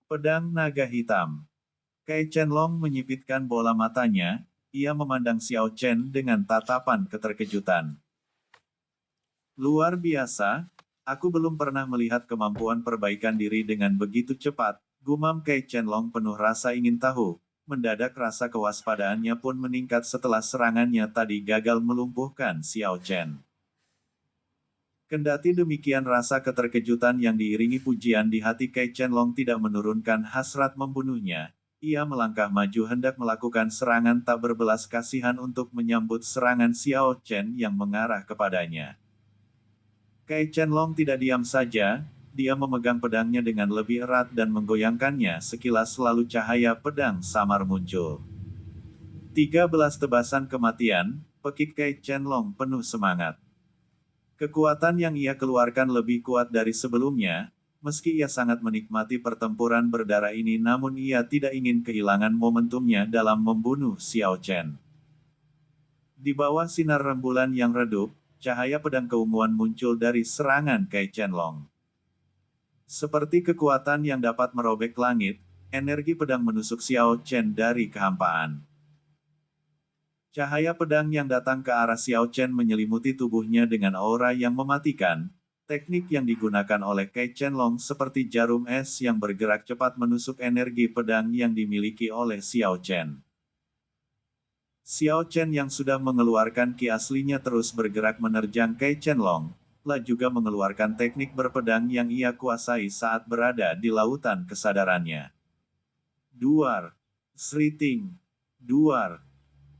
Pedang naga hitam. Kai Chen-long menyipitkan bola matanya, ia memandang Xiao Chen dengan tatapan keterkejutan. Luar biasa, aku belum pernah melihat kemampuan perbaikan diri dengan begitu cepat, gumam Kai Chen-long penuh rasa ingin tahu. Mendadak rasa kewaspadaannya pun meningkat setelah serangannya tadi gagal melumpuhkan Xiao Chen. Kendati demikian rasa keterkejutan yang diiringi pujian di hati Kai Chen-long tidak menurunkan hasrat membunuhnya. Ia melangkah maju hendak melakukan serangan tak berbelas kasihan untuk menyambut serangan Xiao Chen yang mengarah kepadanya. Kai Chen-long tidak diam saja, dia memegang pedangnya dengan lebih erat dan menggoyangkannya sekilas lalu cahaya pedang samar muncul. 13 tebasan kematian, pekik Kai Chen-long penuh semangat. Kekuatan yang ia keluarkan lebih kuat dari sebelumnya, meski ia sangat menikmati pertempuran berdarah ini namun ia tidak ingin kehilangan momentumnya dalam membunuh Xiao Chen. Di bawah sinar rembulan yang redup, cahaya pedang keunguan muncul dari serangan Kai Chen-long. Seperti kekuatan yang dapat merobek langit, energi pedang menusuk Xiao Chen dari kehampaan. Cahaya pedang yang datang ke arah Xiao Chen menyelimuti tubuhnya dengan aura yang mematikan. Teknik yang digunakan oleh Kai Chen-long seperti jarum es yang bergerak cepat menusuk energi pedang yang dimiliki oleh Xiao Chen. Xiao Chen yang sudah mengeluarkan ki aslinya terus bergerak menerjang Kai Chen-long, lah juga mengeluarkan teknik berpedang yang ia kuasai saat berada di lautan kesadarannya. Duar. Sriting. Duar.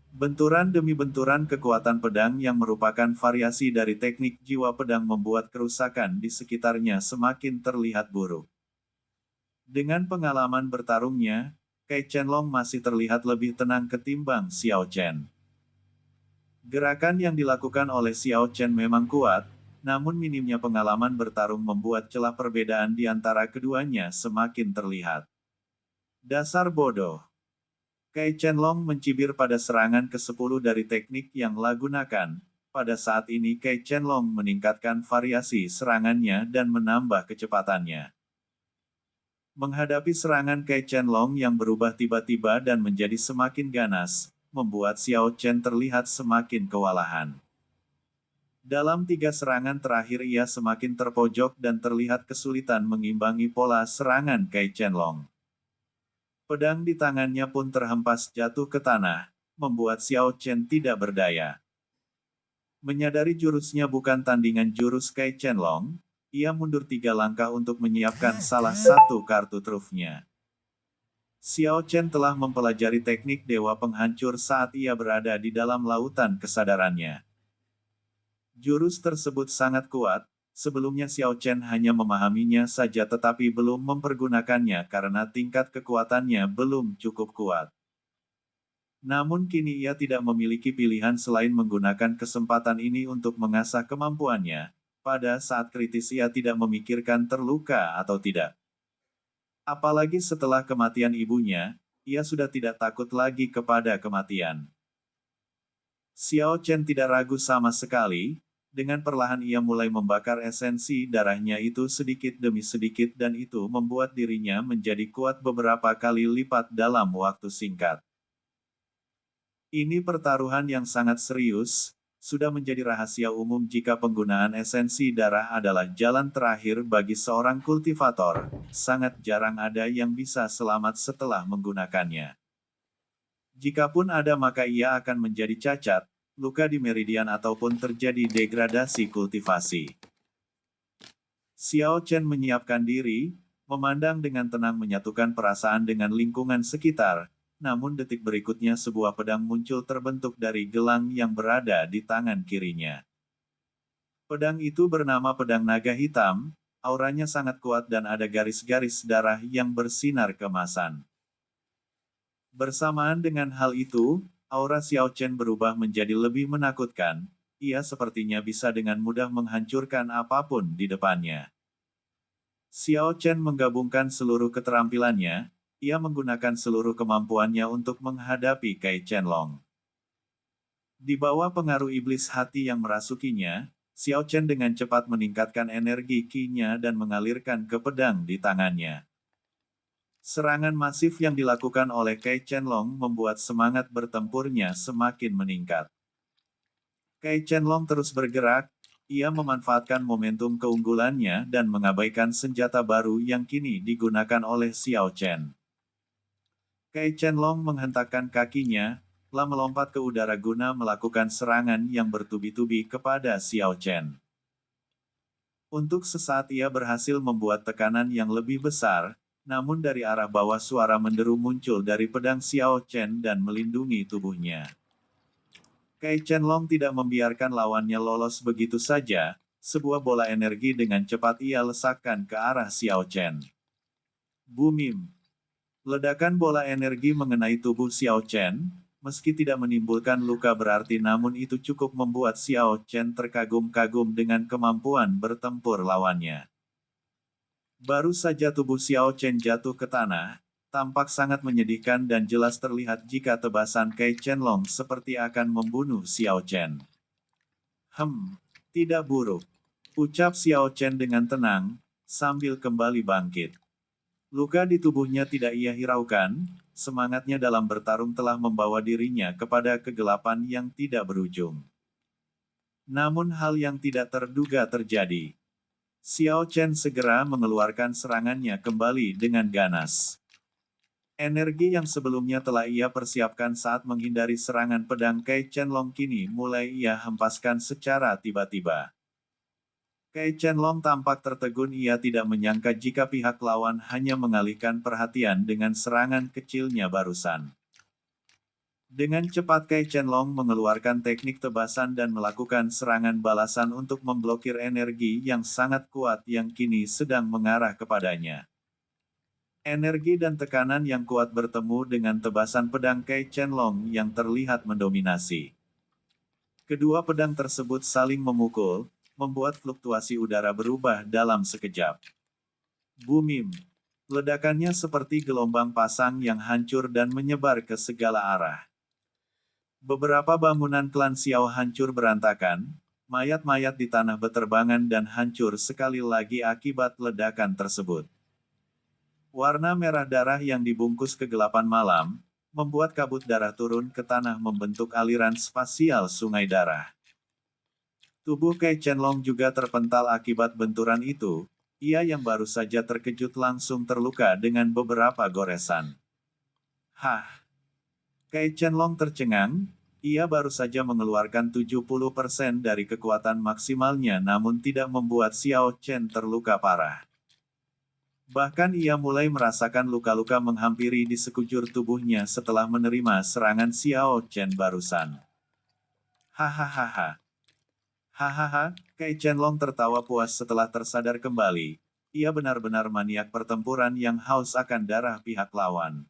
Benturan demi benturan kekuatan pedang yang merupakan variasi dari teknik jiwa pedang membuat kerusakan di sekitarnya semakin terlihat buruk. Dengan pengalaman bertarungnya, Kai Chen-long masih terlihat lebih tenang ketimbang Xiao Chen. Gerakan yang dilakukan oleh Xiao Chen memang kuat, namun minimnya pengalaman bertarung membuat celah perbedaan di antara keduanya semakin terlihat. Dasar bodoh. Kai Chen-long mencibir pada serangan ke-10 dari teknik yang lah gunakan. Pada saat ini Kai Chen-long meningkatkan variasi serangannya dan menambah kecepatannya. Menghadapi serangan Kai Chen-long yang berubah tiba-tiba dan menjadi semakin ganas, membuat Xiao Chen terlihat semakin kewalahan. Dalam 3 serangan terakhir ia semakin terpojok dan terlihat kesulitan mengimbangi pola serangan Kai Chen-long. Pedang di tangannya pun terhempas jatuh ke tanah, membuat Xiao Chen tidak berdaya. Menyadari jurusnya bukan tandingan jurus Kai Chen-long, ia mundur 3 langkah untuk menyiapkan salah satu kartu trufnya. Xiao Chen telah mempelajari teknik Dewa Penghancur saat ia berada di dalam lautan kesadarannya. Jurus tersebut sangat kuat. Sebelumnya Xiao Chen hanya memahaminya saja tetapi belum mempergunakannya karena tingkat kekuatannya belum cukup kuat. Namun kini ia tidak memiliki pilihan selain menggunakan kesempatan ini untuk mengasah kemampuannya. Pada saat kritis ia tidak memikirkan terluka atau tidak. Apalagi setelah kematian ibunya, ia sudah tidak takut lagi kepada kematian. Xiao Chen tidak ragu sama sekali. Dengan perlahan ia mulai membakar esensi darahnya itu sedikit demi sedikit dan itu membuat dirinya menjadi kuat beberapa kali lipat dalam waktu singkat. Ini pertaruhan yang sangat serius, sudah menjadi rahasia umum jika penggunaan esensi darah adalah jalan terakhir bagi seorang kultivator, sangat jarang ada yang bisa selamat setelah menggunakannya. Jikapun ada maka ia akan menjadi cacat, luka di meridian ataupun terjadi degradasi kultivasi. Xiao Chen menyiapkan diri, memandang dengan tenang menyatukan perasaan dengan lingkungan sekitar, namun detik berikutnya sebuah pedang muncul terbentuk dari gelang yang berada di tangan kirinya. Pedang itu bernama Pedang Naga Hitam, auranya sangat kuat dan ada garis-garis darah yang bersinar kemasan. Bersamaan dengan hal itu, aura Xiao Chen berubah menjadi lebih menakutkan, ia sepertinya bisa dengan mudah menghancurkan apapun di depannya. Xiao Chen menggabungkan seluruh keterampilannya, ia menggunakan seluruh kemampuannya untuk menghadapi Kai Chen-long. Di bawah pengaruh iblis hati yang merasukinya, Xiao Chen dengan cepat meningkatkan energi ki-nya dan mengalirkan ke pedang di tangannya. Serangan masif yang dilakukan oleh Kai Qianlong membuat semangat bertempurnya semakin meningkat. Kai Qianlong terus bergerak, ia memanfaatkan momentum keunggulannya dan mengabaikan senjata baru yang kini digunakan oleh Xiao Chen. Kai Qianlong menghentakkan kakinya, lalu melompat ke udara guna melakukan serangan yang bertubi-tubi kepada Xiao Chen. Untuk sesaat ia berhasil membuat tekanan yang lebih besar, namun dari arah bawah suara menderu muncul dari pedang Xiao Chen dan melindungi tubuhnya. Kai Qianlong tidak membiarkan lawannya lolos begitu saja, sebuah bola energi dengan cepat ia lesakkan ke arah Xiao Chen. Bumim! Ledakan bola energi mengenai tubuh Xiao Chen, meski tidak menimbulkan luka berarti namun itu cukup membuat Xiao Chen terkagum-kagum dengan kemampuan bertempur lawannya. Baru saja tubuh Xiao Chen jatuh ke tanah, tampak sangat menyedihkan dan jelas terlihat jika tebasan Kai Qianlong seperti akan membunuh Xiao Chen. Tidak buruk. Ucap Xiao Chen dengan tenang, sambil kembali bangkit. Luka di tubuhnya tidak ia hiraukan, semangatnya dalam bertarung telah membawa dirinya kepada kegelapan yang tidak berujung. Namun hal yang tidak terduga terjadi. Xiao Chen segera mengeluarkan serangannya kembali dengan ganas. Energi yang sebelumnya telah ia persiapkan saat menghindari serangan pedang Kai Qianlong kini mulai ia hempaskan secara tiba-tiba. Kai Qianlong tampak tertegun, ia tidak menyangka jika pihak lawan hanya mengalihkan perhatian dengan serangan kecilnya barusan. Dengan cepat Kai Qianlong mengeluarkan teknik tebasan dan melakukan serangan balasan untuk memblokir energi yang sangat kuat yang kini sedang mengarah kepadanya. Energi dan tekanan yang kuat bertemu dengan tebasan pedang Kai Qianlong yang terlihat mendominasi. Kedua pedang tersebut saling memukul, membuat fluktuasi udara berubah dalam sekejap. Bumim! Ledakannya seperti gelombang pasang yang hancur dan menyebar ke segala arah. Beberapa bangunan klan Xiao hancur berantakan, mayat-mayat di tanah beterbangan dan hancur sekali lagi akibat ledakan tersebut. Warna merah darah yang dibungkus kegelapan malam, membuat kabut darah turun ke tanah membentuk aliran spasial sungai darah. Tubuh Kai Qianlong juga terpental akibat benturan itu, ia yang baru saja terkejut langsung terluka dengan beberapa goresan. Kai Qianlong tercengang, ia baru saja mengeluarkan 70% dari kekuatan maksimalnya namun tidak membuat Xiao Chen terluka parah. Bahkan ia mulai merasakan luka-luka menghampiri di sekujur tubuhnya setelah menerima serangan Xiao Chen barusan. Kai Qianlong tertawa puas setelah tersadar kembali. Ia benar-benar maniak pertempuran yang haus akan darah pihak lawan.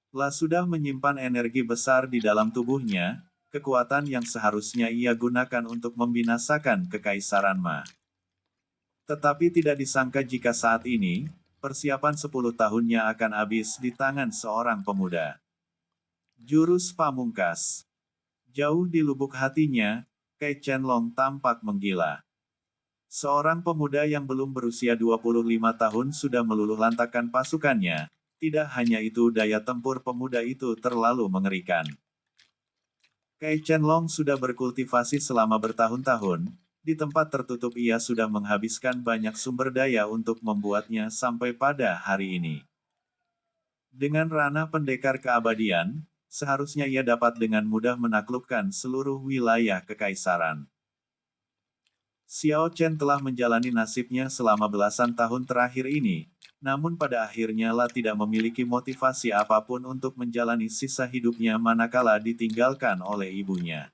Sudah menyimpan energi besar di dalam tubuhnya, kekuatan yang seharusnya ia gunakan untuk membinasakan Kekaisaran Ma. Tetapi tidak disangka jika saat ini, persiapan 10 tahunnya akan habis di tangan seorang pemuda. Jurus pamungkas. Jauh di lubuk hatinya, Kai Qianlong tampak menggila. Seorang pemuda yang belum berusia 25 tahun sudah meluluh lantakkan pasukannya, tidak hanya itu daya tempur pemuda itu terlalu mengerikan. Kai Qianlong sudah berkultivasi selama bertahun-tahun, di tempat tertutup ia sudah menghabiskan banyak sumber daya untuk membuatnya sampai pada hari ini. Dengan ranah pendekar keabadian, seharusnya ia dapat dengan mudah menaklukkan seluruh wilayah kekaisaran. Xiao Chen telah menjalani nasibnya selama belasan tahun terakhir ini, namun pada akhirnya tidak memiliki motivasi apapun untuk menjalani sisa hidupnya manakala ditinggalkan oleh ibunya.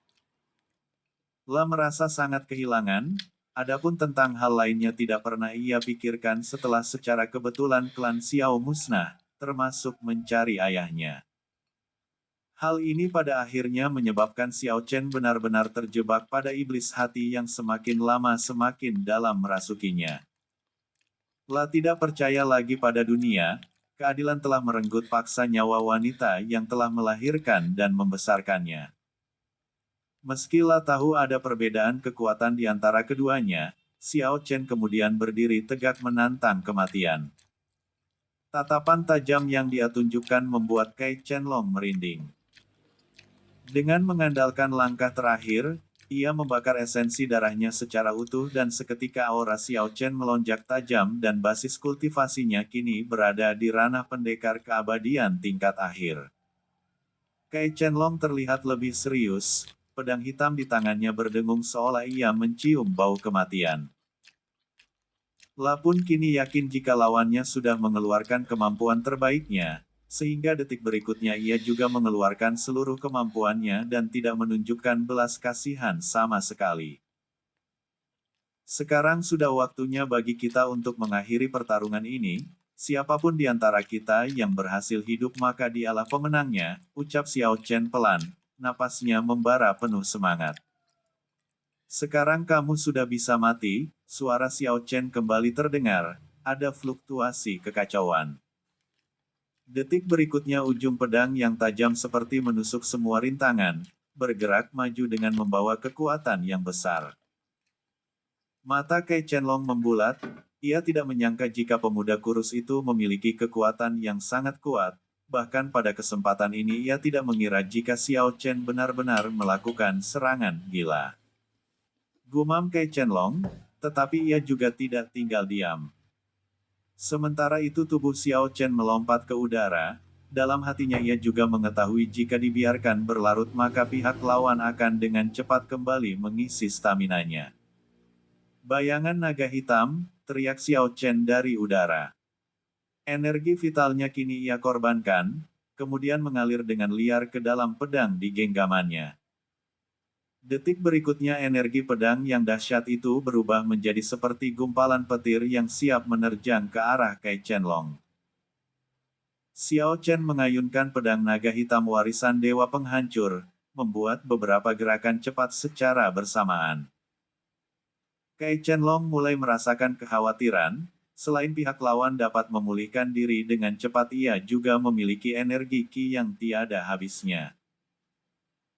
Merasa sangat kehilangan, adapun tentang hal lainnya tidak pernah ia pikirkan setelah secara kebetulan klan Xiao musnah, termasuk mencari ayahnya. Hal ini pada akhirnya menyebabkan Xiao Chen benar-benar terjebak pada iblis hati yang semakin lama semakin dalam merasukinya. Tidak percaya lagi pada dunia, keadilan telah merenggut paksa nyawa wanita yang telah melahirkan dan membesarkannya. Meski tahu ada perbedaan kekuatan di antara keduanya, Xiao Chen kemudian berdiri tegak menantang kematian. Tatapan tajam yang dia tunjukkan membuat Kai Qianlong merinding. Dengan mengandalkan langkah terakhir, ia membakar esensi darahnya secara utuh dan seketika aura Xiao Chen melonjak tajam dan basis kultivasinya kini berada di ranah pendekar keabadian tingkat akhir. Kai Qianlong terlihat lebih serius, pedang hitam di tangannya berdengung seolah ia mencium bau kematian. Lapun kini yakin jika lawannya sudah mengeluarkan kemampuan terbaiknya, sehingga detik berikutnya ia juga mengeluarkan seluruh kemampuannya dan tidak menunjukkan belas kasihan sama sekali. Sekarang sudah waktunya bagi kita untuk mengakhiri pertarungan ini, siapapun di antara kita yang berhasil hidup maka dialah pemenangnya, ucap Xiao Chen pelan, napasnya membara penuh semangat. Sekarang kamu sudah bisa mati, suara Xiao Chen kembali terdengar, ada fluktuasi kekacauan. Detik berikutnya ujung pedang yang tajam seperti menusuk semua rintangan, bergerak maju dengan membawa kekuatan yang besar. Mata Kai Qianlong membulat, ia tidak menyangka jika pemuda kurus itu memiliki kekuatan yang sangat kuat, bahkan pada kesempatan ini ia tidak mengira jika Xiao Chen benar-benar melakukan serangan gila. Gumam Kai Qianlong, tetapi ia juga tidak tinggal diam. Sementara itu tubuh Xiao Chen melompat ke udara, dalam hatinya ia juga mengetahui jika dibiarkan berlarut maka pihak lawan akan dengan cepat kembali mengisi staminanya. Bayangan naga hitam, teriak Xiao Chen dari udara. Energi vitalnya kini ia korbankan, kemudian mengalir dengan liar ke dalam pedang di genggamannya. Detik berikutnya energi pedang yang dahsyat itu berubah menjadi seperti gumpalan petir yang siap menerjang ke arah Kai Qianlong. Xiao Chen mengayunkan pedang naga hitam warisan Dewa Penghancur, membuat beberapa gerakan cepat secara bersamaan. Kai Qianlong mulai merasakan kekhawatiran, selain pihak lawan dapat memulihkan diri dengan cepat ia juga memiliki energi Qi yang tiada habisnya.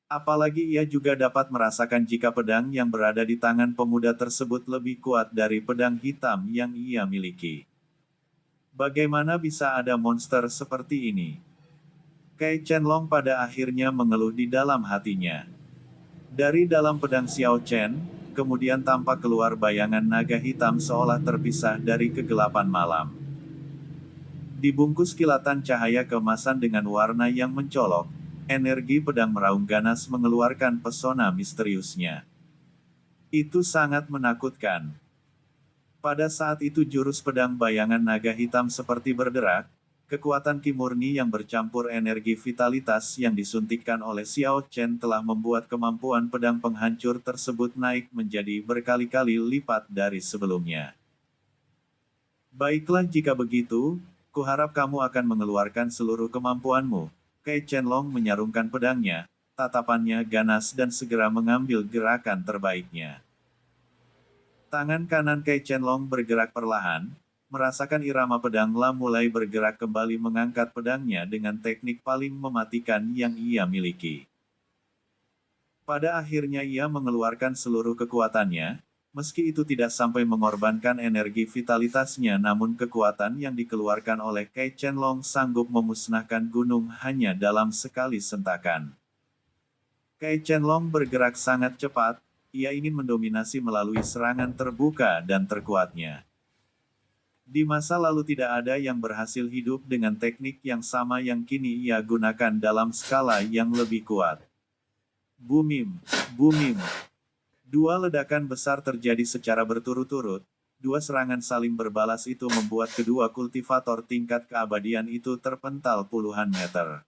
Apalagi ia juga dapat merasakan jika pedang yang berada di tangan pemuda tersebut lebih kuat dari pedang hitam yang ia miliki. Bagaimana bisa ada monster seperti ini? Kai Qianlong pada akhirnya mengeluh di dalam hatinya. Dari dalam pedang Xiao Chen, kemudian tampak keluar bayangan naga hitam seolah terpisah dari kegelapan malam. Dibungkus kilatan cahaya keemasan dengan warna yang mencolok, energi pedang meraung ganas mengeluarkan pesona misteriusnya. Itu sangat menakutkan. Pada saat itu jurus pedang bayangan naga hitam seperti berderak, kekuatan Qi murni yang bercampur energi vitalitas yang disuntikkan oleh Xiao Chen telah membuat kemampuan pedang penghancur tersebut naik menjadi berkali-kali lipat dari sebelumnya. Baiklah jika begitu, kuharap kamu akan mengeluarkan seluruh kemampuanmu. Kai Qianlong menyarungkan pedangnya, tatapannya ganas dan segera mengambil gerakan terbaiknya. Tangan kanan Kai Qianlong bergerak perlahan, merasakan irama pedang mulai bergerak kembali mengangkat pedangnya dengan teknik paling mematikan yang ia miliki. Pada akhirnya ia mengeluarkan seluruh kekuatannya, meski itu tidak sampai mengorbankan energi vitalitasnya namun kekuatan yang dikeluarkan oleh Kai Qianlong sanggup memusnahkan gunung hanya dalam sekali sentakan. Kai Qianlong bergerak sangat cepat, ia ingin mendominasi melalui serangan terbuka dan terkuatnya. Di masa lalu tidak ada yang berhasil hidup dengan teknik yang sama yang kini ia gunakan dalam skala yang lebih kuat. Bumim, bumim. Dua ledakan besar terjadi secara berturut-turut, dua serangan saling berbalas itu membuat kedua kultivator tingkat keabadian itu terpental puluhan meter.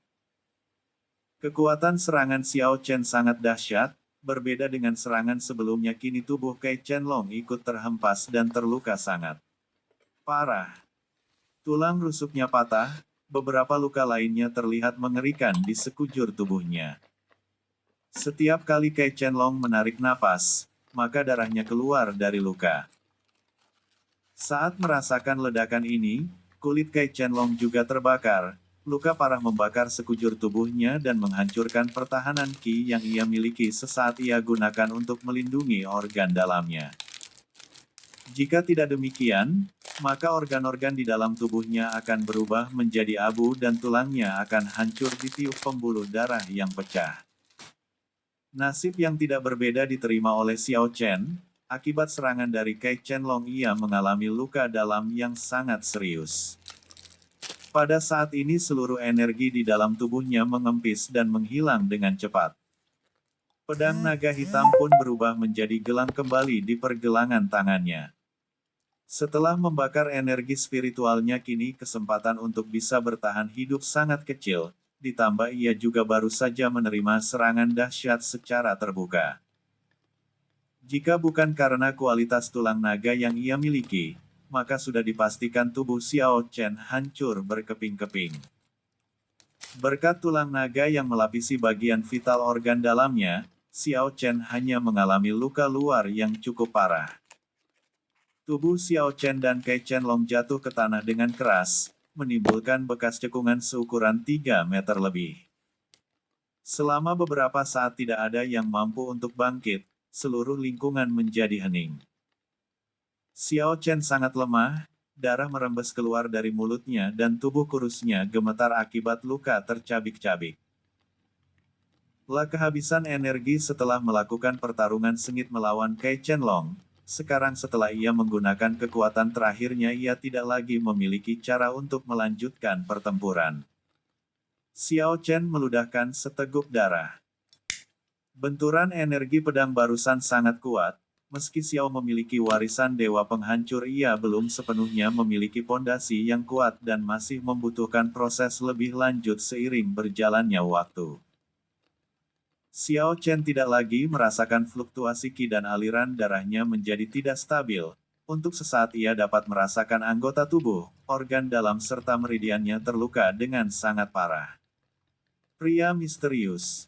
Kekuatan serangan Xiao Chen sangat dahsyat, berbeda dengan serangan sebelumnya kini tubuh Kai Qianlong ikut terhempas dan terluka sangat parah. Tulang rusuknya patah, beberapa luka lainnya terlihat mengerikan di sekujur tubuhnya. Setiap kali Kai Qianlong menarik napas, maka darahnya keluar dari luka. Saat merasakan ledakan ini, kulit Kai Qianlong juga terbakar, luka parah membakar sekujur tubuhnya dan menghancurkan pertahanan Qi yang ia miliki sesaat ia gunakan untuk melindungi organ dalamnya. Jika tidak demikian, maka organ-organ di dalam tubuhnya akan berubah menjadi abu dan tulangnya akan hancur ditiup pembuluh darah yang pecah. Nasib yang tidak berbeda diterima oleh Xiao Chen. Akibat serangan dari Kai Qianlong ia mengalami luka dalam yang sangat serius. Pada saat ini seluruh energi di dalam tubuhnya mengempis dan menghilang dengan cepat. Pedang naga hitam pun berubah menjadi gelang kembali di pergelangan tangannya. Setelah membakar energi spiritualnya kini kesempatan untuk bisa bertahan hidup sangat kecil, ditambah ia juga baru saja menerima serangan dahsyat secara terbuka. Jika bukan karena kualitas tulang naga yang ia miliki, maka sudah dipastikan tubuh Xiao Chen hancur berkeping-keping. Berkat tulang naga yang melapisi bagian vital organ dalamnya, Xiao Chen hanya mengalami luka luar yang cukup parah. Tubuh Xiao Chen dan Kai Qianlong jatuh ke tanah dengan keras, menimbulkan bekas cekungan seukuran 3 meter lebih. Selama beberapa saat tidak ada yang mampu untuk bangkit, seluruh lingkungan menjadi hening. Xiao Chen sangat lemah, darah merembes keluar dari mulutnya dan tubuh kurusnya gemetar akibat luka tercabik-cabik. Telah kehabisan energi setelah melakukan pertarungan sengit melawan Kai Qianlong. Sekarang setelah ia menggunakan kekuatan terakhirnya ia tidak lagi memiliki cara untuk melanjutkan pertempuran. Xiao Chen meludahkan seteguk darah. Benturan energi pedang barusan sangat kuat. Meski Xiao memiliki warisan dewa penghancur ia belum sepenuhnya memiliki pondasi yang kuat dan masih membutuhkan proses lebih lanjut seiring berjalannya waktu. Xiao Chen tidak lagi merasakan fluktuasi qi dan aliran darahnya menjadi tidak stabil. Untuk sesaat ia dapat merasakan anggota tubuh, organ dalam serta meridiannya terluka dengan sangat parah. Pria misterius.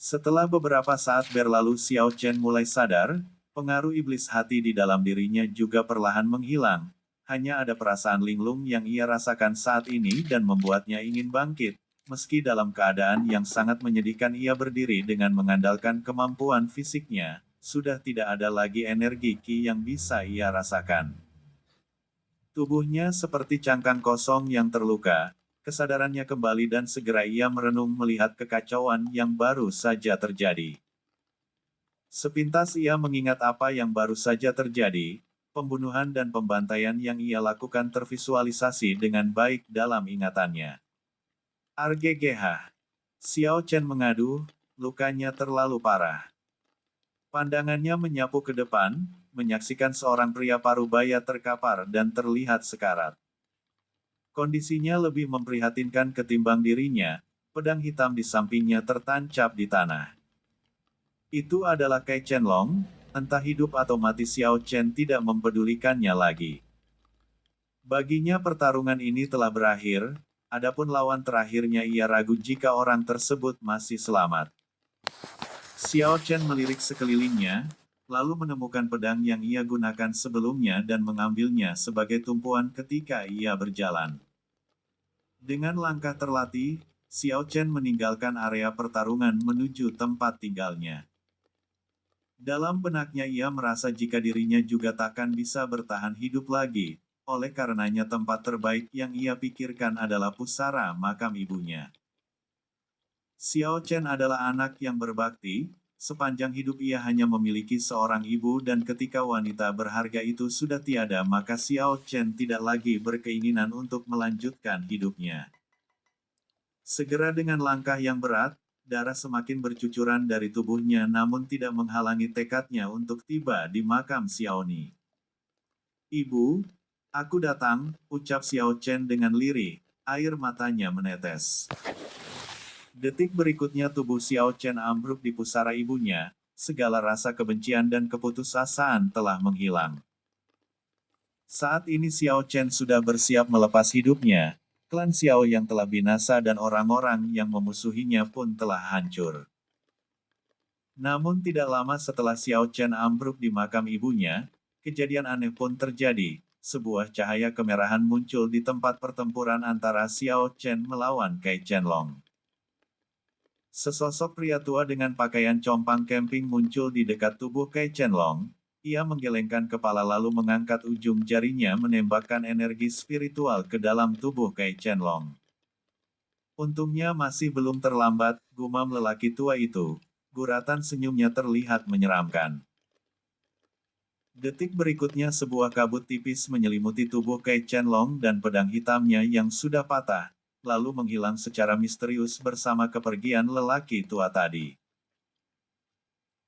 Setelah beberapa saat berlalu Xiao Chen mulai sadar, pengaruh iblis hati di dalam dirinya juga perlahan menghilang. Hanya ada perasaan linglung yang ia rasakan saat ini dan membuatnya ingin bangkit. Meski dalam keadaan yang sangat menyedihkan ia berdiri dengan mengandalkan kemampuan fisiknya, sudah tidak ada lagi energi qi yang bisa ia rasakan. Tubuhnya seperti cangkang kosong yang terluka, kesadarannya kembali dan segera ia merenung melihat kekacauan yang baru saja terjadi. Sepintas ia mengingat apa yang baru saja terjadi, pembunuhan dan pembantaian yang ia lakukan tervisualisasi dengan baik dalam ingatannya. RGGH. Xiao Chen mengadu, lukanya terlalu parah. Pandangannya menyapu ke depan, menyaksikan seorang pria parubaya terkapar dan terlihat sekarat. Kondisinya lebih memprihatinkan ketimbang dirinya, pedang hitam di sampingnya tertancap di tanah. Itu adalah Kai Qianlong, entah hidup atau mati Xiao Chen tidak mempedulikannya lagi. Baginya pertarungan ini telah berakhir. Adapun lawan terakhirnya ia ragu jika orang tersebut masih selamat. Xiao Chen melirik sekelilingnya, lalu menemukan pedang yang ia gunakan sebelumnya dan mengambilnya sebagai tumpuan ketika ia berjalan. Dengan langkah terlatih, Xiao Chen meninggalkan area pertarungan menuju tempat tinggalnya. Dalam benaknya ia merasa jika dirinya juga takkan bisa bertahan hidup lagi. Oleh karenanya tempat terbaik yang ia pikirkan adalah pusara makam ibunya. Xiao Chen adalah anak yang berbakti, sepanjang hidup ia hanya memiliki seorang ibu dan ketika wanita berharga itu sudah tiada maka Xiao Chen tidak lagi berkeinginan untuk melanjutkan hidupnya. Segera dengan langkah yang berat, darah semakin bercucuran dari tubuhnya namun tidak menghalangi tekadnya untuk tiba di makam Xiaoni. Ibu, aku datang, ucap Xiao Chen dengan lirih, air matanya menetes. Detik berikutnya tubuh Xiao Chen ambruk di pusara ibunya, segala rasa kebencian dan keputusasaan telah menghilang. Saat ini Xiao Chen sudah bersiap melepas hidupnya, klan Xiao yang telah binasa dan orang-orang yang memusuhinya pun telah hancur. Namun tidak lama setelah Xiao Chen ambruk di makam ibunya, kejadian aneh pun terjadi. Sebuah cahaya kemerahan muncul di tempat pertempuran antara Xiao Chen melawan Kai Qianlong. Sesosok pria tua dengan pakaian compang camping muncul di dekat tubuh Kai Qianlong. Ia menggelengkan kepala lalu mengangkat ujung jarinya menembakkan energi spiritual ke dalam tubuh Kai Qianlong. Untungnya masih belum terlambat, gumam lelaki tua itu. Guratan senyumnya terlihat menyeramkan. Detik berikutnya sebuah kabut tipis menyelimuti tubuh Kai Qianlong dan pedang hitamnya yang sudah patah, lalu menghilang secara misterius bersama kepergian lelaki tua tadi.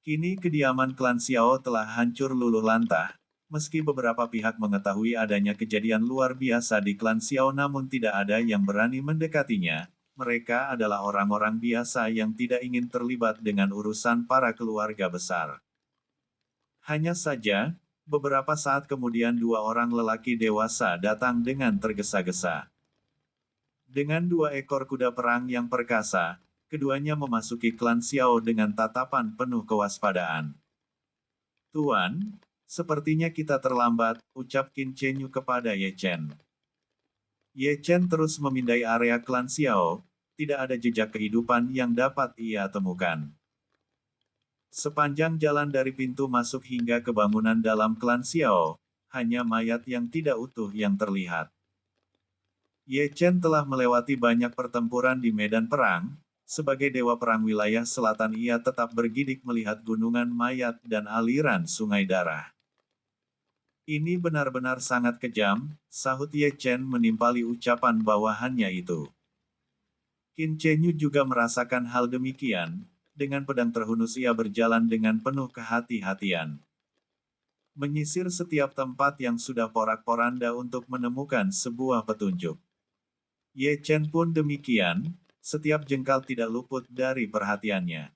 Kini kediaman klan Xiao telah hancur luluh lantah. Meski beberapa pihak mengetahui adanya kejadian luar biasa di klan Xiao namun tidak ada yang berani mendekatinya. Mereka adalah orang-orang biasa yang tidak ingin terlibat dengan urusan para keluarga besar. Hanya saja, beberapa saat kemudian dua orang lelaki dewasa datang dengan tergesa-gesa. Dengan dua ekor kuda perang yang perkasa, keduanya memasuki klan Xiao dengan tatapan penuh kewaspadaan. "Tuan, sepertinya kita terlambat," ucap Qin Chenyu kepada Ye Chen. Ye Chen terus memindai area klan Xiao, tidak ada jejak kehidupan yang dapat ia temukan. Sepanjang jalan dari pintu masuk hingga ke bangunan dalam klan Xiao, hanya mayat yang tidak utuh yang terlihat. Ye Chen telah melewati banyak pertempuran di medan perang. Sebagai dewa perang wilayah selatan ia tetap bergidik melihat gunungan mayat dan aliran sungai darah. "Ini benar-benar sangat kejam," sahut Ye Chen menimpali ucapan bawahannya itu. Qin Chenyu juga merasakan hal demikian. Dengan pedang terhunus ia berjalan dengan penuh kehati-hatian. Menyisir setiap tempat yang sudah porak-poranda untuk menemukan sebuah petunjuk. Ye Chen pun demikian, setiap jengkal tidak luput dari perhatiannya.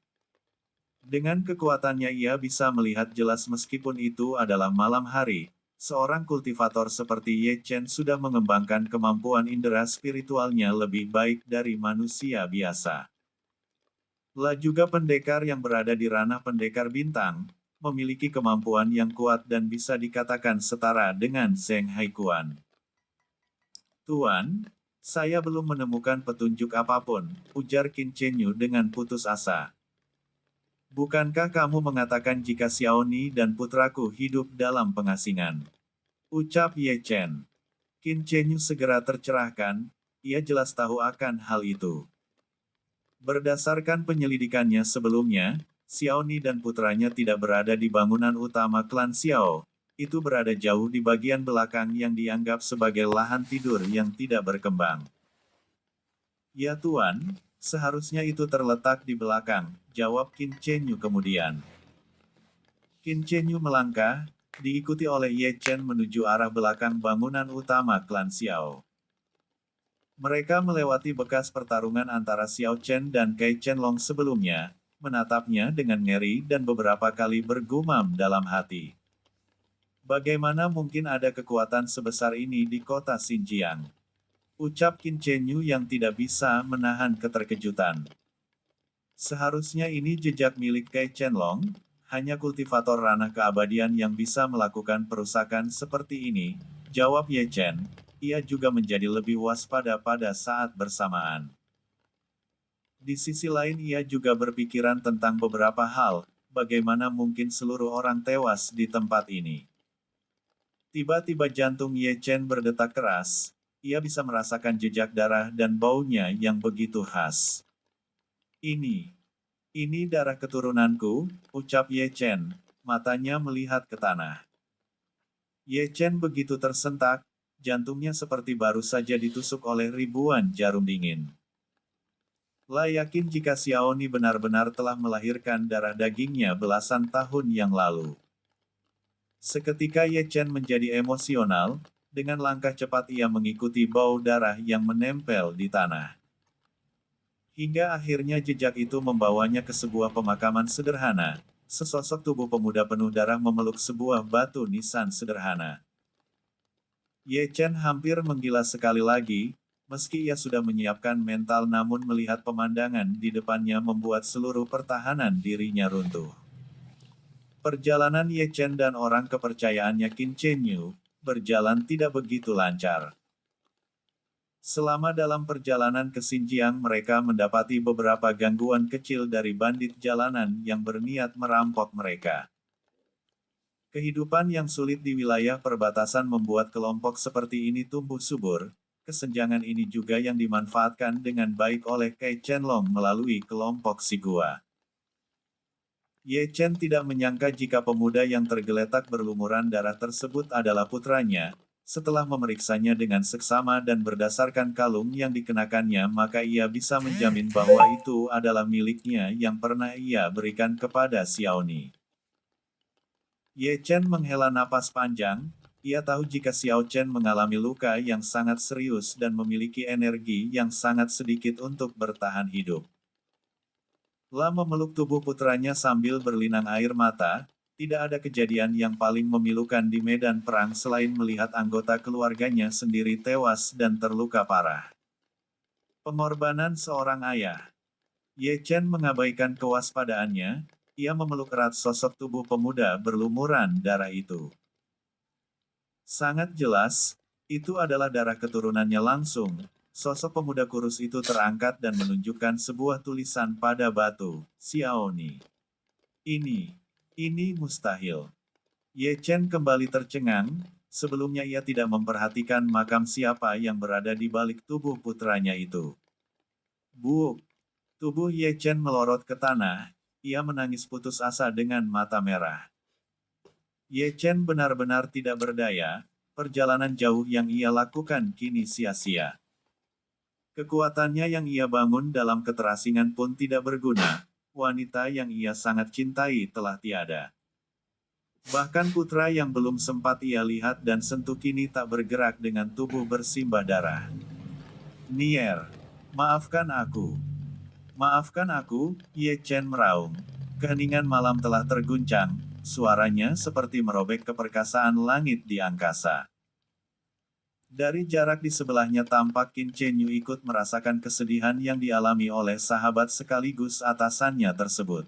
Dengan kekuatannya ia bisa melihat jelas meskipun itu adalah malam hari, seorang kultivator seperti Ye Chen sudah mengembangkan kemampuan indera spiritualnya lebih baik dari manusia biasa. Lah juga pendekar yang berada di ranah pendekar bintang, memiliki kemampuan yang kuat dan bisa dikatakan setara dengan Zheng Haikuan. "Tuan, saya belum menemukan petunjuk apapun," ujar Qin Chenyu dengan putus asa. "Bukankah kamu mengatakan jika Xiaoni dan putraku hidup dalam pengasingan?" ucap Ye Chen. Qin Chenyu segera tercerahkan, ia jelas tahu akan hal itu. Berdasarkan penyelidikannya sebelumnya, Xiaoni dan putranya tidak berada di bangunan utama klan Xiao, itu berada jauh di bagian belakang yang dianggap sebagai lahan tidur yang tidak berkembang. "Ya Tuan, seharusnya itu terletak di belakang," jawab Qin Chenyu kemudian. Qin Chenyu melangkah, diikuti oleh Ye Chen menuju arah belakang bangunan utama klan Xiao. Mereka melewati bekas pertarungan antara Xiao Chen dan Kai Qianlong sebelumnya, menatapnya dengan ngeri dan beberapa kali bergumam dalam hati. "Bagaimana mungkin ada kekuatan sebesar ini di kota Xinjiang?" ucap Qin Chenyu yang tidak bisa menahan keterkejutan. "Seharusnya ini jejak milik Kai Qianlong, hanya kultivator ranah keabadian yang bisa melakukan perusakan seperti ini," jawab Ye Chen. Ia juga menjadi lebih waspada pada saat bersamaan. Di sisi lain ia juga berpikiran tentang beberapa hal, bagaimana mungkin seluruh orang tewas di tempat ini. Tiba-tiba jantung Ye Chen berdetak keras, ia bisa merasakan jejak darah dan baunya yang begitu khas. Ini darah keturunanku," ucap Ye Chen, matanya melihat ke tanah. Ye Chen begitu tersentak, jantungnya seperti baru saja ditusuk oleh ribuan jarum dingin. Lah yakin jika Xiaoni benar-benar telah melahirkan darah dagingnya belasan tahun yang lalu. Seketika Ye Chen menjadi emosional, dengan langkah cepat ia mengikuti bau darah yang menempel di tanah. Hingga akhirnya jejak itu membawanya ke sebuah pemakaman sederhana, sesosok tubuh pemuda penuh darah memeluk sebuah batu nisan sederhana. Ye Chen hampir menggila sekali lagi, meski ia sudah menyiapkan mental namun melihat pemandangan di depannya membuat seluruh pertahanan dirinya runtuh. Perjalanan Ye Chen dan orang kepercayaannya Qin Chenyu, berjalan tidak begitu lancar. Selama dalam perjalanan ke Xinjiang mereka mendapati beberapa gangguan kecil dari bandit jalanan yang berniat merampok mereka. Kehidupan yang sulit di wilayah perbatasan membuat kelompok seperti ini tumbuh subur. Kesenjangan ini juga yang dimanfaatkan dengan baik oleh Kai Qianlong melalui kelompok si gua. Ye Chen tidak menyangka jika pemuda yang tergeletak berlumuran darah tersebut adalah putranya. Setelah memeriksanya dengan seksama dan berdasarkan kalung yang dikenakannya, maka ia bisa menjamin bahwa itu adalah miliknya yang pernah ia berikan kepada Xiaoni. Ye Chen menghela napas panjang. Ia tahu jika Xiao Chen mengalami luka yang sangat serius dan memiliki energi yang sangat sedikit untuk bertahan hidup. La memeluk tubuh putranya sambil berlinang air mata. Tidak ada kejadian yang paling memilukan di medan perang selain melihat anggota keluarganya sendiri tewas dan terluka parah. Pengorbanan seorang ayah. Ye Chen mengabaikan kewaspadaannya. Ia memeluk erat sosok tubuh pemuda berlumuran darah itu. Sangat jelas, itu adalah darah keturunannya langsung. Sosok pemuda kurus itu terangkat dan menunjukkan sebuah tulisan pada batu, Xiaoni. Ini mustahil. Ye Chen kembali tercengang, sebelumnya ia tidak memperhatikan makam siapa yang berada di balik tubuh putranya itu. Buuk! Tubuh Ye Chen melorot ke tanah, ia menangis putus asa dengan mata merah. Ye Chen benar-benar tidak berdaya, perjalanan jauh yang ia lakukan kini sia-sia. Kekuatannya yang ia bangun dalam keterasingan pun tidak berguna, wanita yang ia sangat cintai telah tiada. Bahkan putra yang belum sempat ia lihat dan sentuh kini tak bergerak dengan tubuh bersimbah darah. Nier, maafkan aku. Maafkan aku, Ye Chen meraung. Keheningan malam telah terguncang, suaranya seperti merobek keperkasaan langit di angkasa. Dari jarak di sebelahnya tampak Qin Chenyu ikut merasakan kesedihan yang dialami oleh sahabat sekaligus atasannya tersebut.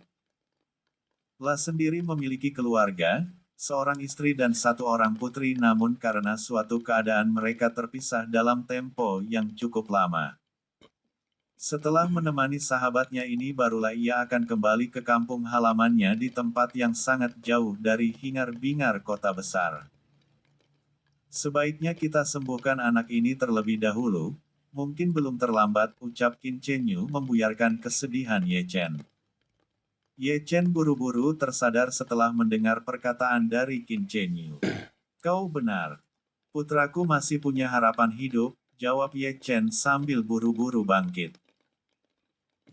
La sendiri memiliki keluarga, seorang istri dan satu orang putri, namun karena suatu keadaan mereka terpisah dalam tempo yang cukup lama. Setelah menemani sahabatnya ini barulah ia akan kembali ke kampung halamannya di tempat yang sangat jauh dari hingar-bingar kota besar. Sebaiknya kita sembuhkan anak ini terlebih dahulu, mungkin belum terlambat, ucap Qin Chenyu membuyarkan kesedihan Ye Chen. Ye Chen buru-buru tersadar setelah mendengar perkataan dari Qin Chenyu. Kau benar. Putraku masih punya harapan hidup, jawab Ye Chen sambil buru-buru bangkit.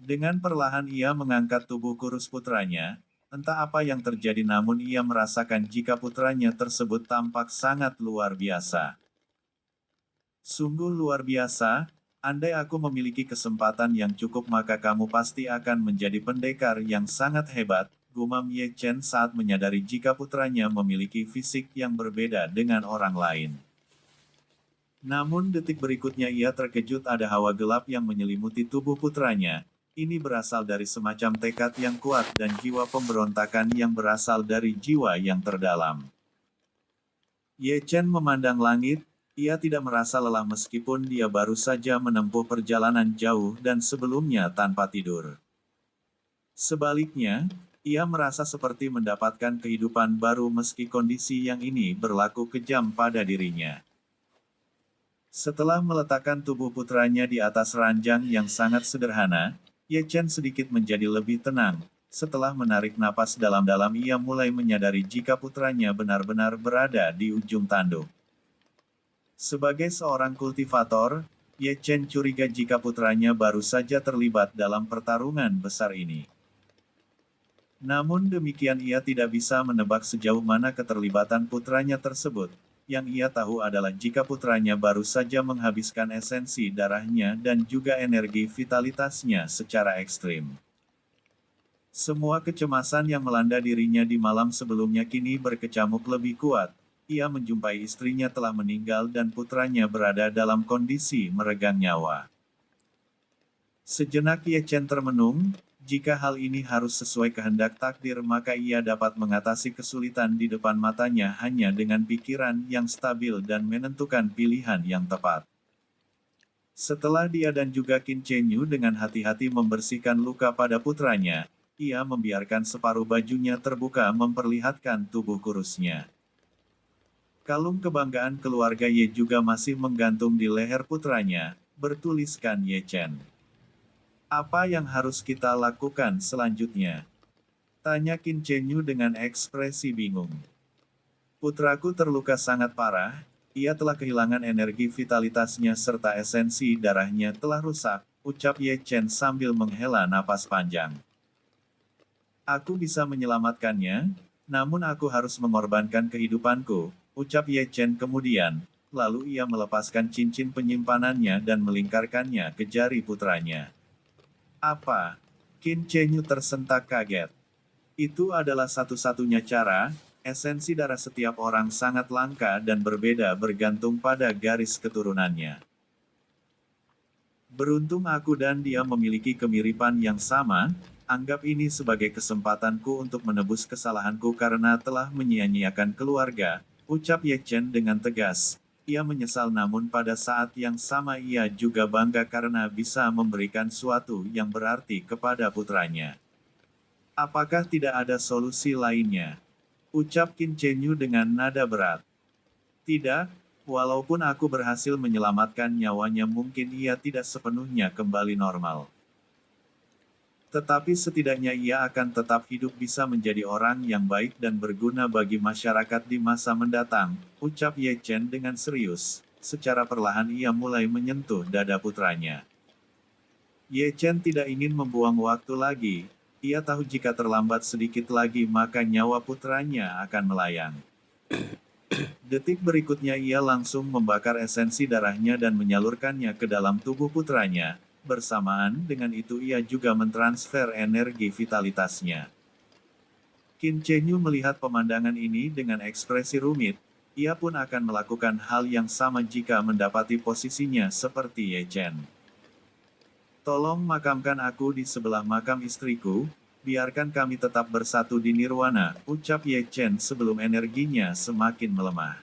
Dengan perlahan ia mengangkat tubuh kurus putranya, entah apa yang terjadi namun ia merasakan jika putranya tersebut tampak sangat luar biasa. Sungguh luar biasa, andai aku memiliki kesempatan yang cukup maka kamu pasti akan menjadi pendekar yang sangat hebat, gumam Ye Chen saat menyadari jika putranya memiliki fisik yang berbeda dengan orang lain. Namun detik berikutnya ia terkejut ada hawa gelap yang menyelimuti tubuh putranya. Ini berasal dari semacam tekad yang kuat dan jiwa pemberontakan yang berasal dari jiwa yang terdalam. Ye Chen memandang langit, ia tidak merasa lelah meskipun dia baru saja menempuh perjalanan jauh dan sebelumnya tanpa tidur. Sebaliknya, ia merasa seperti mendapatkan kehidupan baru meski kondisi yang ini berlaku kejam pada dirinya. Setelah meletakkan tubuh putranya di atas ranjang yang sangat sederhana, Ye Chen sedikit menjadi lebih tenang. Setelah menarik napas dalam-dalam ia mulai menyadari jika putranya benar-benar berada di ujung tanduk. Sebagai seorang kultivator, Ye Chen curiga jika putranya baru saja terlibat dalam pertarungan besar ini. Namun demikian ia tidak bisa menebak sejauh mana keterlibatan putranya tersebut. Yang ia tahu adalah jika putranya baru saja menghabiskan esensi darahnya dan juga energi vitalitasnya secara ekstrim. Semua kecemasan yang melanda dirinya di malam sebelumnya kini berkecamuk lebih kuat. Ia menjumpai istrinya telah meninggal dan putranya berada dalam kondisi meregang nyawa. Sejenak Ye Chen termenung. Jika hal ini harus sesuai kehendak takdir maka ia dapat mengatasi kesulitan di depan matanya hanya dengan pikiran yang stabil dan menentukan pilihan yang tepat. Setelah dia dan juga Qin Chenyu dengan hati-hati membersihkan luka pada putranya, ia membiarkan separuh bajunya terbuka memperlihatkan tubuh kurusnya. Kalung kebanggaan keluarga Ye juga masih menggantung di leher putranya, bertuliskan Ye Chen. Apa yang harus kita lakukan selanjutnya? Tanya Qin Chenyu dengan ekspresi bingung. Putraku terluka sangat parah, ia telah kehilangan energi vitalitasnya serta esensi darahnya telah rusak, ucap Ye Chen sambil menghela napas panjang. Aku bisa menyelamatkannya, namun aku harus mengorbankan kehidupanku, ucap Ye Chen kemudian, lalu ia melepaskan cincin penyimpanannya dan melingkarkannya ke jari putranya. Apa? Qin Chenyu tersentak kaget. Itu adalah satu-satunya cara. Esensi darah setiap orang sangat langka dan berbeda bergantung pada garis keturunannya. Beruntung aku dan dia memiliki kemiripan yang sama, anggap ini sebagai kesempatanku untuk menebus kesalahanku karena telah menyia-nyiakan keluarga, ucap Ye Chen dengan tegas. Ia menyesal namun pada saat yang sama ia juga bangga karena bisa memberikan suatu yang berarti kepada putranya. Apakah tidak ada solusi lainnya? Ucap Qin Chenyu dengan nada berat. Tidak, walaupun aku berhasil menyelamatkan nyawanya mungkin ia tidak sepenuhnya kembali normal. Tetapi setidaknya ia akan tetap hidup bisa menjadi orang yang baik dan berguna bagi masyarakat di masa mendatang, ucap Ye Chen dengan serius. Secara perlahan ia mulai menyentuh dada putranya. Ye Chen tidak ingin membuang waktu lagi. Ia tahu jika terlambat sedikit lagi maka nyawa putranya akan melayang. Detik berikutnya ia langsung membakar esensi darahnya dan menyalurkannya ke dalam tubuh putranya. Bersamaan dengan itu ia juga mentransfer energi vitalitasnya. Qin Chenyu melihat pemandangan ini dengan ekspresi rumit. Ia pun akan melakukan hal yang sama jika mendapati posisinya seperti Ye Chen. Tolong makamkan aku di sebelah makam istriku, biarkan kami tetap bersatu di nirwana, ucap Ye Chen sebelum energinya semakin melemah.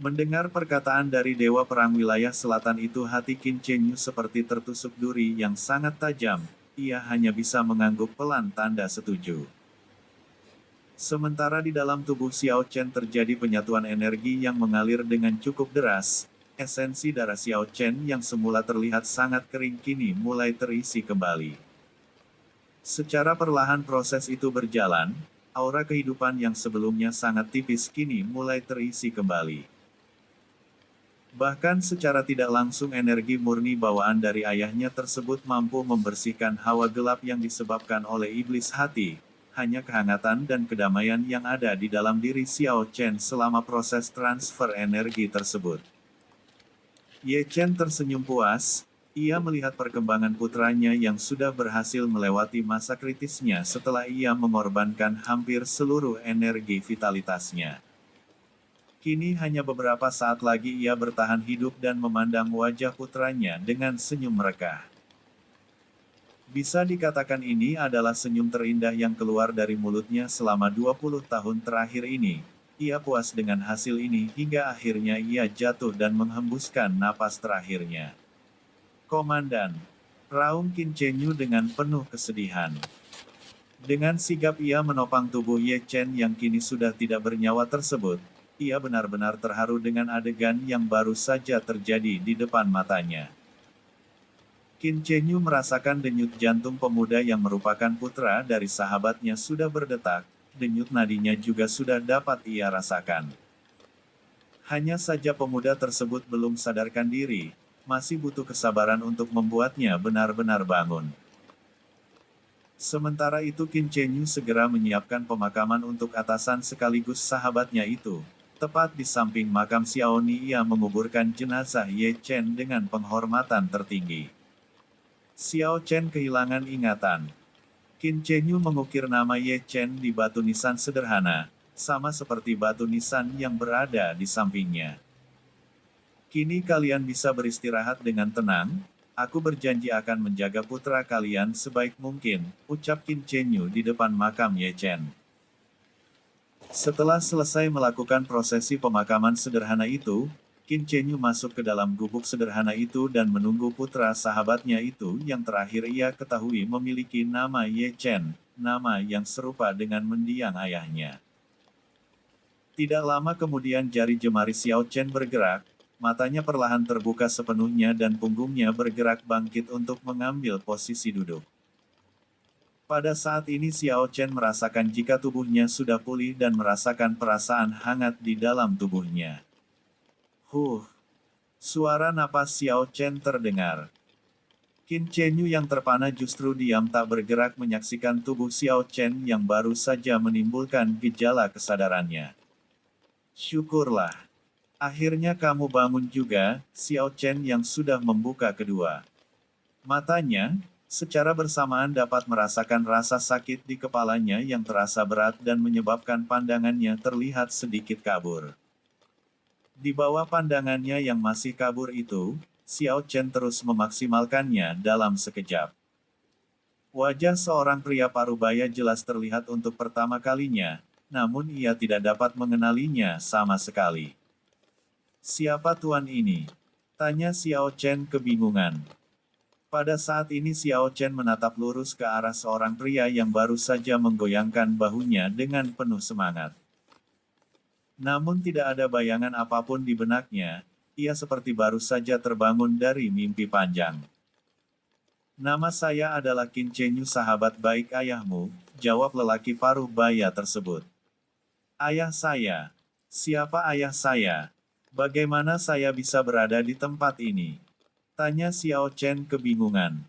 Mendengar perkataan dari Dewa Perang Wilayah Selatan itu hati Qin Chenyu seperti tertusuk duri yang sangat tajam, ia hanya bisa mengangguk pelan tanda setuju. Sementara di dalam tubuh Xiao Chen terjadi penyatuan energi yang mengalir dengan cukup deras. Esensi darah Xiao Chen yang semula terlihat sangat kering kini mulai terisi kembali. Secara perlahan proses itu berjalan, aura kehidupan yang sebelumnya sangat tipis kini mulai terisi kembali. Bahkan secara tidak langsung energi murni bawaan dari ayahnya tersebut mampu membersihkan hawa gelap yang disebabkan oleh iblis hati. Hanya kehangatan dan kedamaian yang ada di dalam diri Xiao Chen selama proses transfer energi tersebut. Ye Chen tersenyum puas, ia melihat perkembangan putranya yang sudah berhasil melewati masa kritisnya setelah ia mengorbankan hampir seluruh energi vitalitasnya. Kini hanya beberapa saat lagi ia bertahan hidup dan memandang wajah putranya dengan senyum merekah. Bisa dikatakan ini adalah senyum terindah yang keluar dari mulutnya selama 20 tahun terakhir ini. Ia puas dengan hasil ini hingga akhirnya ia jatuh dan menghembuskan napas terakhirnya. Komandan, raung Qin Chenyu dengan penuh kesedihan. Dengan sigap ia menopang tubuh Ye Chen yang kini sudah tidak bernyawa tersebut. Ia benar-benar terharu dengan adegan yang baru saja terjadi di depan matanya. Qin Chenyu merasakan denyut jantung pemuda yang merupakan putra dari sahabatnya sudah berdetak. Denyut nadinya juga sudah dapat ia rasakan. Hanya saja pemuda tersebut belum sadarkan diri, masih butuh kesabaran untuk membuatnya benar-benar bangun. Sementara itu Qin Chenyu segera menyiapkan pemakaman untuk atasan sekaligus sahabatnya itu. Tepat di samping makam Xiaoni ia menguburkan jenazah Ye Chen dengan penghormatan tertinggi. Xiao Chen kehilangan ingatan. Qin Chenyu mengukir nama Ye Chen di batu nisan sederhana, sama seperti batu nisan yang berada di sampingnya. Kini kalian bisa beristirahat dengan tenang, aku berjanji akan menjaga putra kalian sebaik mungkin, ucap Qin Chenyu di depan makam Ye Chen. Setelah selesai melakukan prosesi pemakaman sederhana itu, Qin Chenyu masuk ke dalam gubuk sederhana itu dan menunggu putra sahabatnya itu yang terakhir ia ketahui memiliki nama Ye Chen, nama yang serupa dengan mendiang ayahnya. Tidak lama kemudian jari jemari Xiao Chen bergerak, matanya perlahan terbuka sepenuhnya dan punggungnya bergerak bangkit untuk mengambil posisi duduk. Pada saat ini Xiao Chen merasakan jika tubuhnya sudah pulih dan merasakan perasaan hangat di dalam tubuhnya. Suara napas Xiao Chen terdengar. Qin Chenyu yang terpana justru diam tak bergerak menyaksikan tubuh Xiao Chen yang baru saja menimbulkan gejala kesadarannya. Syukurlah. Akhirnya kamu bangun juga, Xiao Chen yang sudah membuka kedua matanya, secara bersamaan dapat merasakan rasa sakit di kepalanya yang terasa berat dan menyebabkan pandangannya terlihat sedikit kabur. Di bawah pandangannya yang masih kabur itu, Xiao Chen terus memaksimalkannya dalam sekejap. Wajah seorang pria parubaya jelas terlihat untuk pertama kalinya, namun ia tidak dapat mengenalinya sama sekali. Siapa tuan ini? Tanya Xiao Chen kebingungan. Pada saat ini Xiao Chen menatap lurus ke arah seorang pria yang baru saja menggoyangkan bahunya dengan penuh semangat. Namun tidak ada bayangan apapun di benaknya, ia seperti baru saja terbangun dari mimpi panjang. Nama saya adalah Qin Chenyu sahabat baik ayahmu, jawab lelaki paruh baya tersebut. Ayah saya? Siapa ayah saya? Bagaimana saya bisa berada di tempat ini? Tanya Xiao Chen kebingungan.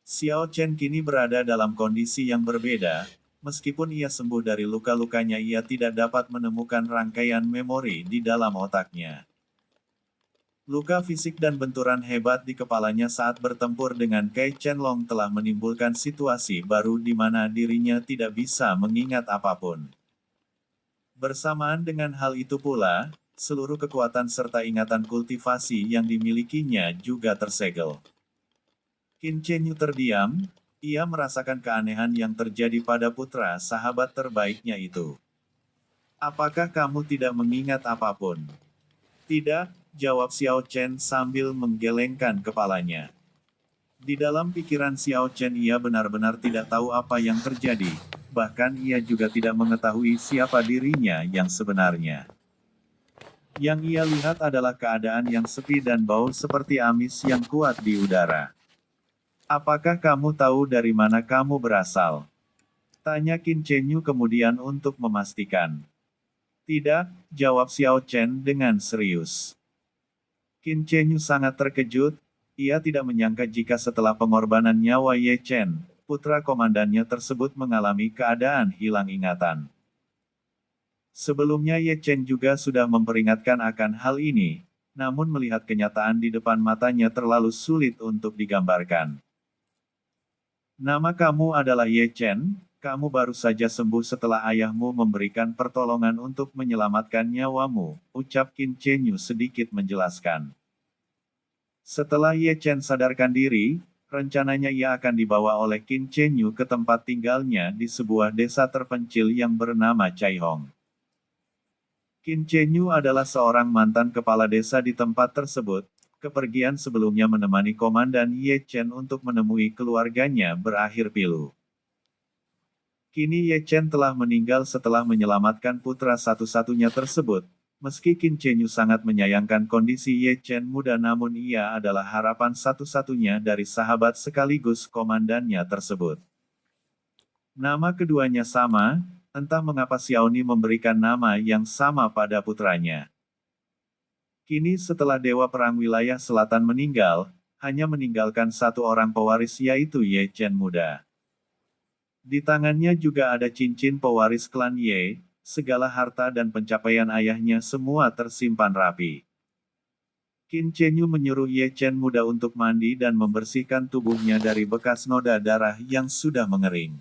Xiao Chen kini berada dalam kondisi yang berbeda. Meskipun ia sembuh dari luka-lukanya, ia tidak dapat menemukan rangkaian memori di dalam otaknya. Luka fisik dan benturan hebat di kepalanya saat bertempur dengan Kai Chen-long telah menimbulkan situasi baru di mana dirinya tidak bisa mengingat apapun. Bersamaan dengan hal itu pula, seluruh kekuatan serta ingatan kultivasi yang dimilikinya juga tersegel. Qin Chenyu terdiam. Ia merasakan keanehan yang terjadi pada putra sahabat terbaiknya itu. Apakah kamu tidak mengingat apapun? Tidak, jawab Xiao Chen sambil menggelengkan kepalanya. Di dalam pikiran Xiao Chen ia benar-benar tidak tahu apa yang terjadi, bahkan ia juga tidak mengetahui siapa dirinya yang sebenarnya. Yang ia lihat adalah keadaan yang sepi dan bau seperti amis yang kuat di udara. Apakah kamu tahu dari mana kamu berasal? Tanya Qin Chenyu kemudian untuk memastikan. Tidak, jawab Xiao Chen dengan serius. Qin Chenyu sangat terkejut, ia tidak menyangka jika setelah pengorbanan nyawa Ye Chen, putra komandannya tersebut mengalami keadaan hilang ingatan. Sebelumnya Ye Chen juga sudah memperingatkan akan hal ini, namun melihat kenyataan di depan matanya terlalu sulit untuk digambarkan. Nama kamu adalah Ye Chen, kamu baru saja sembuh setelah ayahmu memberikan pertolongan untuk menyelamatkan nyawamu, ucap Qin Chenyu sedikit menjelaskan. Setelah Ye Chen sadarkan diri, rencananya ia akan dibawa oleh Qin Chenyu ke tempat tinggalnya di sebuah desa terpencil yang bernama Caihong. Qin Chenyu adalah seorang mantan kepala desa di tempat tersebut. Kepergian sebelumnya menemani Komandan Ye Chen untuk menemui keluarganya berakhir pilu. Kini Ye Chen telah meninggal setelah menyelamatkan putra satu-satunya tersebut. Meski Qin Chenyu sangat menyayangkan kondisi Ye Chen muda, namun ia adalah harapan satu-satunya dari sahabat sekaligus komandannya tersebut. Nama keduanya sama, entah mengapa Xiaoni memberikan nama yang sama pada putranya. Kini setelah Dewa Perang Wilayah Selatan meninggal, hanya meninggalkan satu orang pewaris yaitu Ye Chen muda. Di tangannya juga ada cincin pewaris klan Ye, segala harta dan pencapaian ayahnya semua tersimpan rapi. Qin Chenyu menyuruh Ye Chen muda untuk mandi dan membersihkan tubuhnya dari bekas noda darah yang sudah mengering.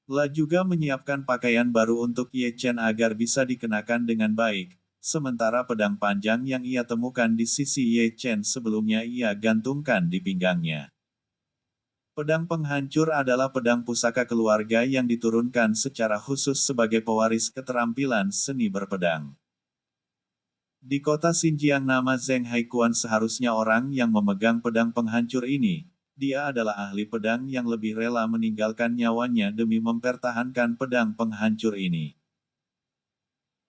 La juga menyiapkan pakaian baru untuk Ye Chen agar bisa dikenakan dengan baik. Sementara pedang panjang yang ia temukan di sisi Ye Chen sebelumnya ia gantungkan di pinggangnya. Pedang penghancur adalah pedang pusaka keluarga yang diturunkan secara khusus sebagai pewaris keterampilan seni berpedang. Di kota Xinjiang nama Zheng Haikuan seharusnya orang yang memegang pedang penghancur ini. Dia adalah ahli pedang yang lebih rela meninggalkan nyawanya demi mempertahankan pedang penghancur ini.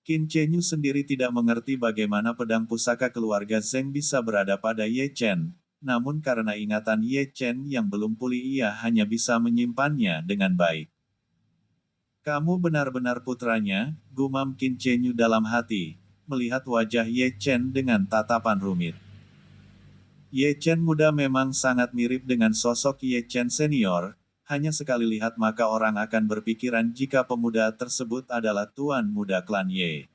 Qin Chenyu sendiri tidak mengerti bagaimana pedang pusaka keluarga Zheng bisa berada pada Ye Chen, namun karena ingatan Ye Chen yang belum pulih ia hanya bisa menyimpannya dengan baik. Kamu benar-benar putranya, gumam Qin Chenyu dalam hati, melihat wajah Ye Chen dengan tatapan rumit. Ye Chen muda memang sangat mirip dengan sosok Ye Chen senior, hanya sekali lihat maka orang akan berpikiran jika pemuda tersebut adalah tuan muda klan Ye.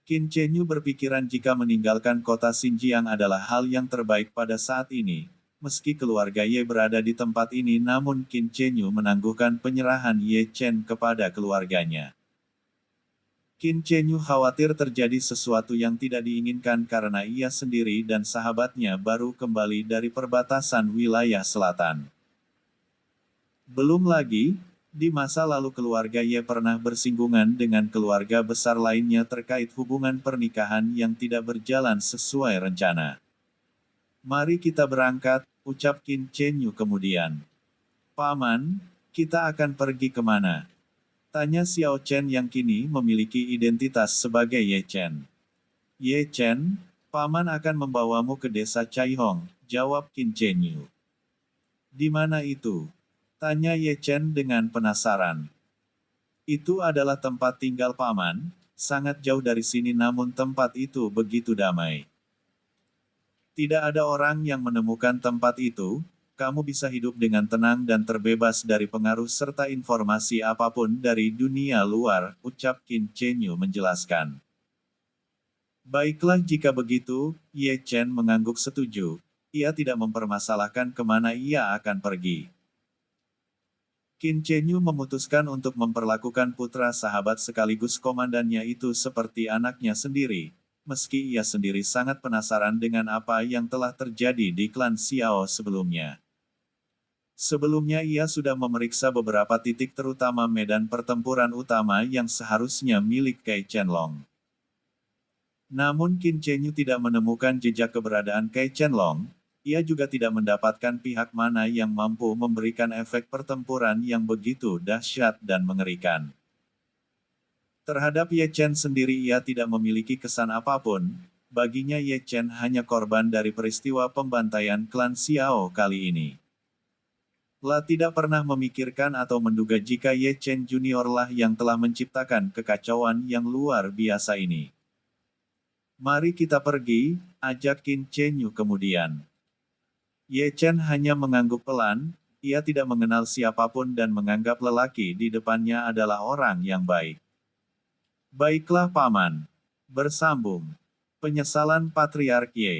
Qin Chenyu berpikiran jika meninggalkan kota Xinjiang adalah hal yang terbaik pada saat ini. Meski keluarga Ye berada di tempat ini namun Qin Chenyu menangguhkan penyerahan Ye Chen kepada keluarganya. Qin Chenyu khawatir terjadi sesuatu yang tidak diinginkan karena ia sendiri dan sahabatnya baru kembali dari perbatasan wilayah selatan. Belum lagi, di masa lalu keluarga Ye pernah bersinggungan dengan keluarga besar lainnya terkait hubungan pernikahan yang tidak berjalan sesuai rencana. Mari kita berangkat, ucap Qin Chenyu kemudian. Paman, kita akan pergi kemana? Tanya Xiao Chen yang kini memiliki identitas sebagai Ye Chen. Ye Chen, Paman akan membawamu ke desa Caihong, jawab Qin Chenyu. Di mana itu? Tanya Ye Chen dengan penasaran. Itu adalah tempat tinggal Paman, sangat jauh dari sini namun tempat itu begitu damai. Tidak ada orang yang menemukan tempat itu. Kamu bisa hidup dengan tenang dan terbebas dari pengaruh serta informasi apapun dari dunia luar, ucap Qin Chenyu menjelaskan. Baiklah jika begitu, Ye Chen mengangguk setuju. Ia tidak mempermasalahkan kemana ia akan pergi. Qin Chenyu memutuskan untuk memperlakukan putra sahabat sekaligus komandannya itu seperti anaknya sendiri, meski ia sendiri sangat penasaran dengan apa yang telah terjadi di klan Xiao sebelumnya. Sebelumnya ia sudah memeriksa beberapa titik terutama medan pertempuran utama yang seharusnya milik Kai Qianlong. Namun Qin Chenyu tidak menemukan jejak keberadaan Kai Qianlong, ia juga tidak mendapatkan pihak mana yang mampu memberikan efek pertempuran yang begitu dahsyat dan mengerikan. Terhadap Ye Chen sendiri ia tidak memiliki kesan apapun, baginya Ye Chen hanya korban dari peristiwa pembantaian klan Xiao kali ini. La tidak pernah memikirkan atau menduga jika Ye Chen Junior lah yang telah menciptakan kekacauan yang luar biasa ini. Mari kita pergi, ajak Qin Chenyu kemudian. Ye Chen hanya mengangguk pelan, ia tidak mengenal siapapun dan menganggap lelaki di depannya adalah orang yang baik. Baiklah Paman. Bersambung. Penyesalan Patriark Ye.